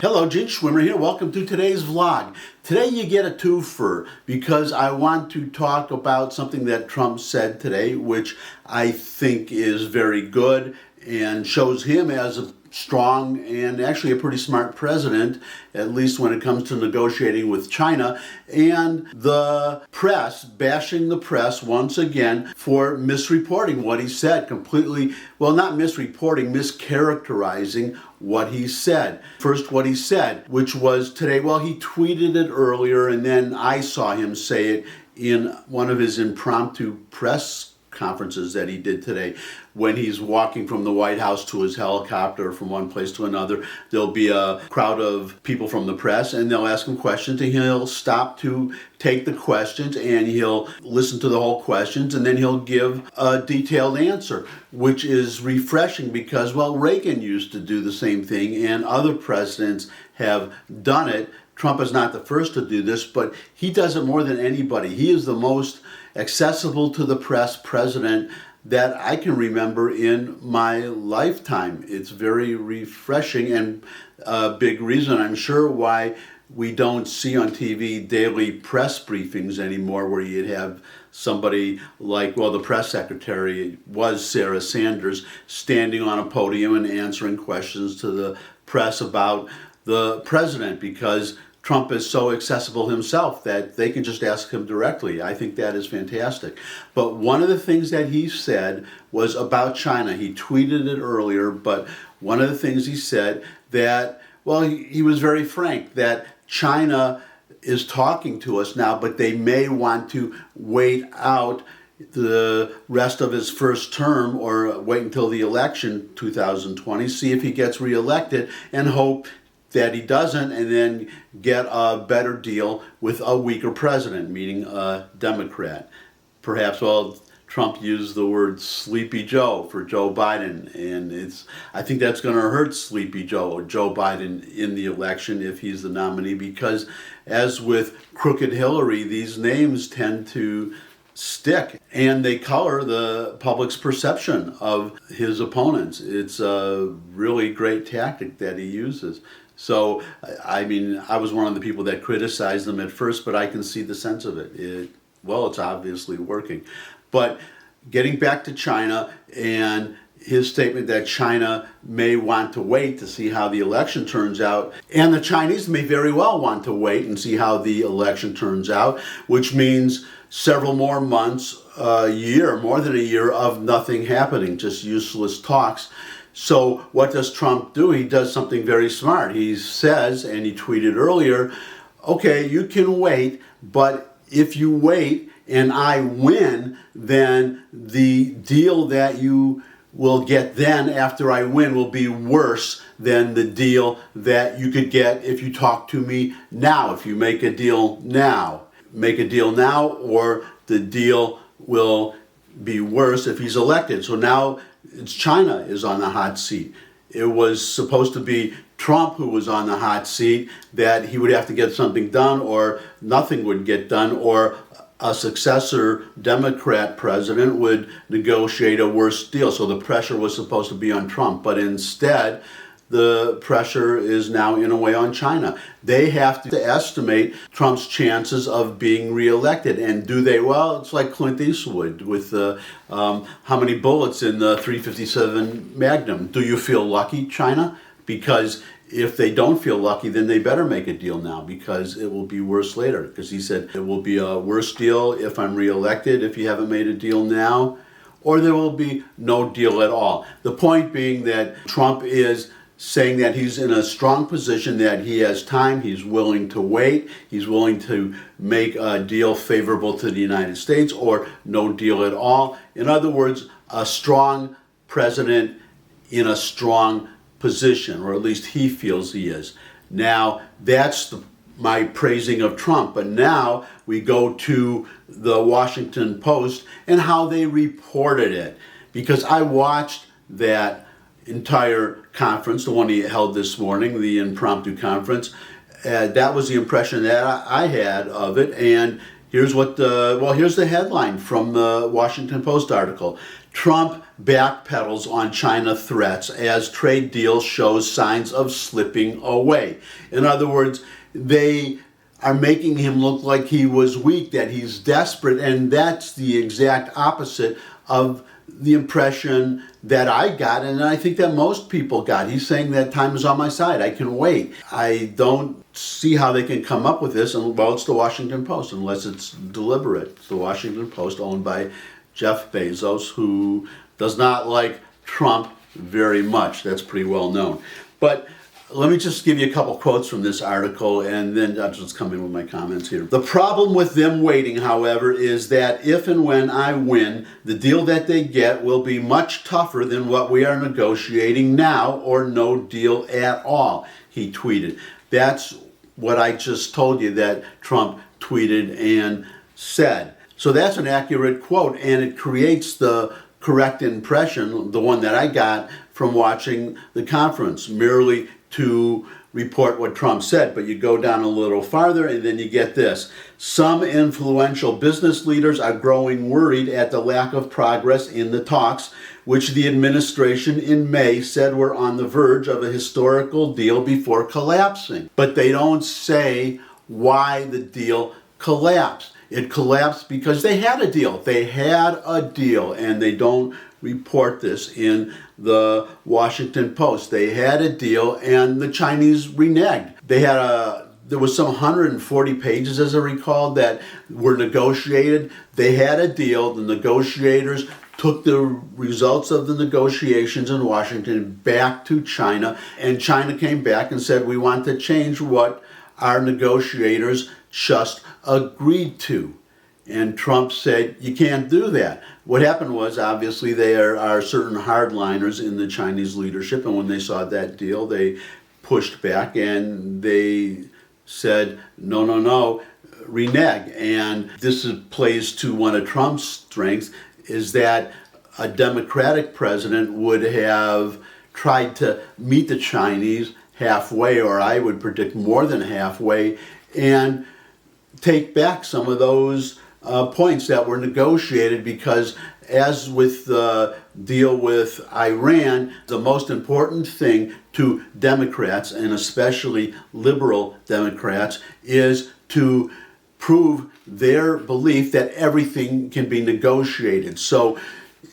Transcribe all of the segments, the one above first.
Hello, Gene Schwimmer here. Welcome to today's vlog. Today you get a twofer because I want to talk about something that Trump said today, which I think is very good and shows him as a strong and actually a pretty smart president, at least when it comes to negotiating with China, and the press, bashing the press once again for misreporting what he said, completely, well, not misreporting, mischaracterizing what he said. First, what he said, which was today, well, he tweeted it earlier, and then I saw him say it in one of his impromptu press conferences that he did today. When he's walking from the White House to his helicopter from one place to another, there'll be a crowd of people from the press and they'll ask him questions, and he'll stop to take the questions and he'll listen to the whole questions, and then he'll give a detailed answer, which is refreshing because, well, Reagan used to do the same thing and other presidents have done it. Trump is not the first to do this, but he does it more than anybody. He is the most accessible to the press president that I can remember in my lifetime. It's very refreshing and a big reason, I'm sure, why we don't see on TV daily press briefings anymore where you'd have somebody like, well, the press secretary was Sarah Sanders standing on a podium and answering questions to the press about the president, because Trump is so accessible himself that they can just ask him directly. I think that is fantastic. But one of the things that he said was about China. He tweeted it earlier, but one of the things he said that, well, he was very frank that China is talking to us now, but they may want to wait out the rest of his first term or wait until the election 2020, see if he gets reelected, and hope that he doesn't, and then get a better deal with a weaker president, meaning a Democrat. Perhaps, well, Trump used the word Sleepy Joe for Joe Biden, and I think that's going to hurt Sleepy Joe Biden in the election if he's the nominee, because as with Crooked Hillary, these names tend to stick and they color the public's perception of his opponents. It's a really great tactic that he uses. So, I mean, I was one of the people that criticized them at first, but I can see the sense of it. It's obviously working. But getting back to China and his statement that China may want to wait to see how the election turns out, and the Chinese may very well want to wait and see how the election turns out, which means several more months, a year, more than a year of nothing happening, just useless talks. So what does Trump do? He does something very smart. He says, and he tweeted earlier, okay, you can wait, but if you wait and I win, then the deal that you will get then after I win will be worse than the deal that you could get if you talk to me now, if you make a deal now. Make a deal now, or the deal will be worse if he's elected. So now it's China is on the hot seat. It was supposed to be Trump who was on the hot seat, that he would have to get something done or nothing would get done, or a successor Democrat president would negotiate a worse deal. So the pressure was supposed to be on Trump, but instead the pressure is now in a way on China. They have to estimate Trump's chances of being reelected. And do they? Well, it's like Clint Eastwood with how many bullets in the .357 Magnum. Do you feel lucky, China? Because if they don't feel lucky, then they better make a deal now, because it will be worse later. Because he said it will be a worse deal if I'm reelected if you haven't made a deal now, or there will be no deal at all. The point being that Trump is saying that he's in a strong position, that he has time, he's willing to wait, he's willing to make a deal favorable to the United States or no deal at all. In other words, a strong president in a strong position, or at least he feels he is. Now, that's my praising of Trump, but now we go to the Washington Post and how they reported it, because I watched that entire conference, the one he held this morning, the impromptu conference. That was the impression that I had of it. And here's here's the headline from the Washington Post article. Trump backpedals on China threats as trade deal shows signs of slipping away. In other words, they are making him look like he was weak, that he's desperate, and that's the exact opposite of the impression that I got, and I think that most people got. He's saying that time is on my side. I can wait. I don't see how they can come up with this, and well, it's the Washington Post, unless it's deliberate. It's the Washington Post, owned by Jeff Bezos, who does not like Trump very much. That's pretty well known. But let me just give you a couple quotes from this article, and then I'll just come in with my comments here. The problem with them waiting, however, is that if and when I win, the deal that they get will be much tougher than what we are negotiating now, or no deal at all, he tweeted. That's what I just told you that Trump tweeted and said. So that's an accurate quote, and it creates the correct impression, the one that I got from watching the conference, merely to report what Trump said. But you go down a little farther and then you get this. Some influential business leaders are growing worried at the lack of progress in the talks, which the administration in May said were on the verge of a historical deal before collapsing. But they don't say why the deal collapsed. It collapsed because they had a deal. They had a deal, and they don't report this in the Washington Post. They had a deal, and the Chinese reneged. There was some 140 pages, as I recall, that were negotiated. They had a deal. The negotiators took the results of the negotiations in Washington back to China, and China came back and said, we want to change what our negotiators just agreed to. And Trump said, you can't do that. What happened was, obviously, there are certain hardliners in the Chinese leadership, and when they saw that deal, they pushed back and they said, no, renege. And this plays to one of Trump's strengths, is that a Democratic president would have tried to meet the Chinese halfway, or I would predict more than halfway, and take back some of those points that were negotiated, because as with the deal with Iran, the most important thing to Democrats, and especially liberal Democrats, is to prove their belief that everything can be negotiated. So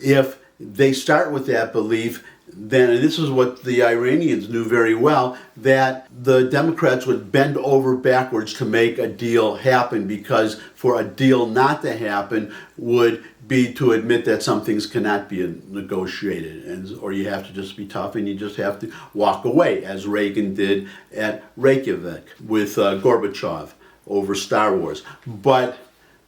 if they start with that belief, then, and this is what the Iranians knew very well, that the Democrats would bend over backwards to make a deal happen, because for a deal not to happen would be to admit that some things cannot be negotiated, or you have to just be tough and you just have to walk away, as Reagan did at Reykjavik with Gorbachev over Star Wars. But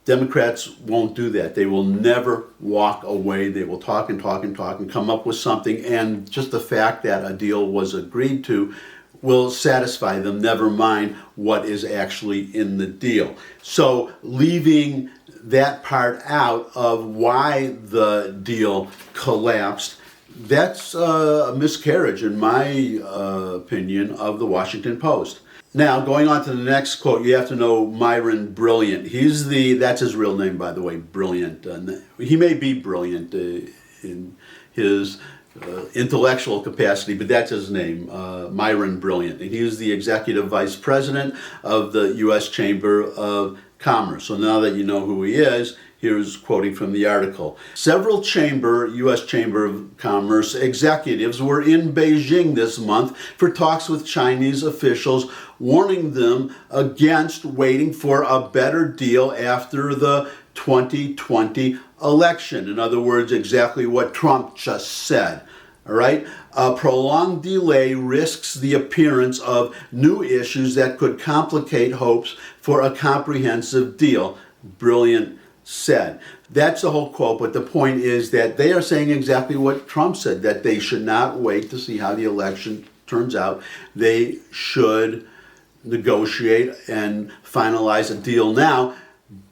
Democrats won't do that. They will never walk away. They will talk and talk and talk and come up with something, and just the fact that a deal was agreed to will satisfy them, never mind what is actually in the deal. So leaving that part out of why the deal collapsed, that's a miscarriage, in my opinion, of the Washington Post. Now, going on to the next quote, you have to know Myron Brilliant. That's his real name, by the way, Brilliant. He may be brilliant in his intellectual capacity, but that's his name, Myron Brilliant. And he is the executive vice president of the U.S. Chamber of Commerce. So now that you know who he is, here's quoting from the article. Several U.S. Chamber of Commerce executives were in Beijing this month for talks with Chinese officials, warning them against waiting for a better deal after the 2020 election. In other words, exactly what Trump just said. All right? A prolonged delay risks the appearance of new issues that could complicate hopes for a comprehensive deal, Brilliant said. That's the whole quote, but the point is that they are saying exactly what Trump said, that they should not wait to see how the election turns out. They should negotiate and finalize a deal now.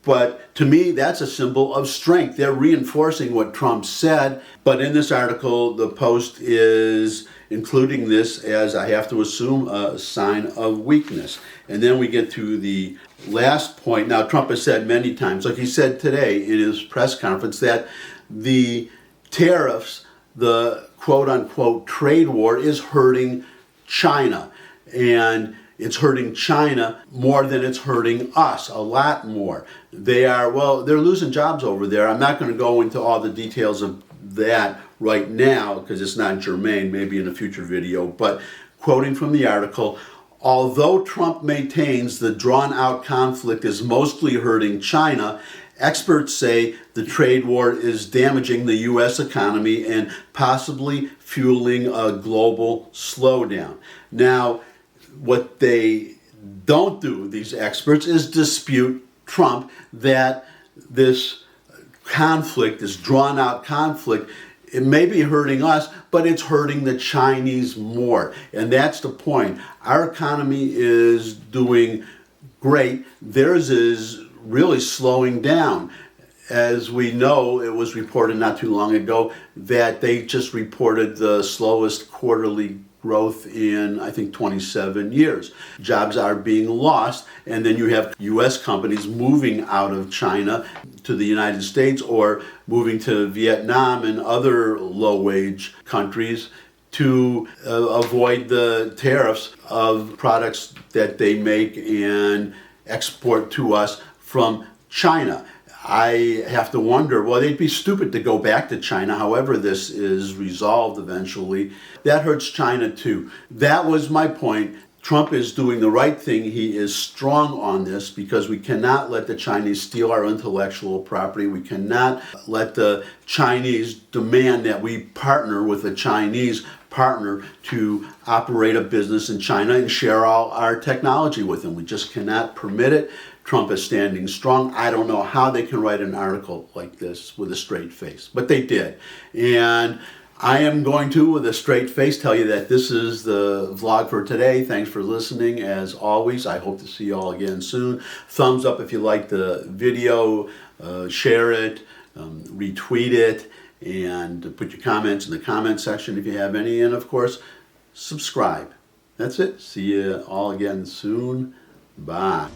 But to me, that's a symbol of strength. They're reinforcing what Trump said. But in this article, the Post is including this as, I have to assume, a sign of weakness. And then we get to the last point. Now, Trump has said many times, like he said today in his press conference, that the tariffs the quote-unquote trade war is hurting China. And it's hurting China more than it's hurting us, a lot more. They're losing jobs over there. I'm not going to go into all the details of that right now because it's not germane, maybe in a future video. But quoting from the article, although Trump maintains the drawn-out conflict is mostly hurting China, experts say the trade war is damaging the U.S. economy and possibly fueling a global slowdown. Now, what they don't do, these experts, is dispute Trump that this conflict, this drawn-out conflict, it may be hurting us, but it's hurting the Chinese more. And that's the point. Our economy is doing great. Theirs is really slowing down. As we know, it was reported not too long ago that they just reported the slowest quarterly growth in, I think, 27 years. Jobs are being lost, and then you have U.S. companies moving out of China to the United States or moving to Vietnam and other low-wage countries to avoid the tariffs of products that they make and export to us from China. I have to wonder, well, they'd be stupid to go back to China, however this is resolved eventually. That hurts China too. That was my point. Trump is doing the right thing. He is strong on this because we cannot let the Chinese steal our intellectual property. We cannot let the Chinese demand that we partner with a Chinese partner to operate a business in China and share all our technology with them. We just cannot permit it. Trump is standing strong. I don't know how they can write an article like this with a straight face, but they did. And I am going to, with a straight face, tell you that this is the vlog for today. Thanks for listening. As always, I hope to see you all again soon. Thumbs up if you like the video, share it, retweet it, and put your comments in the comment section if you have any. And of course, subscribe. That's it. See you all again soon. Bye.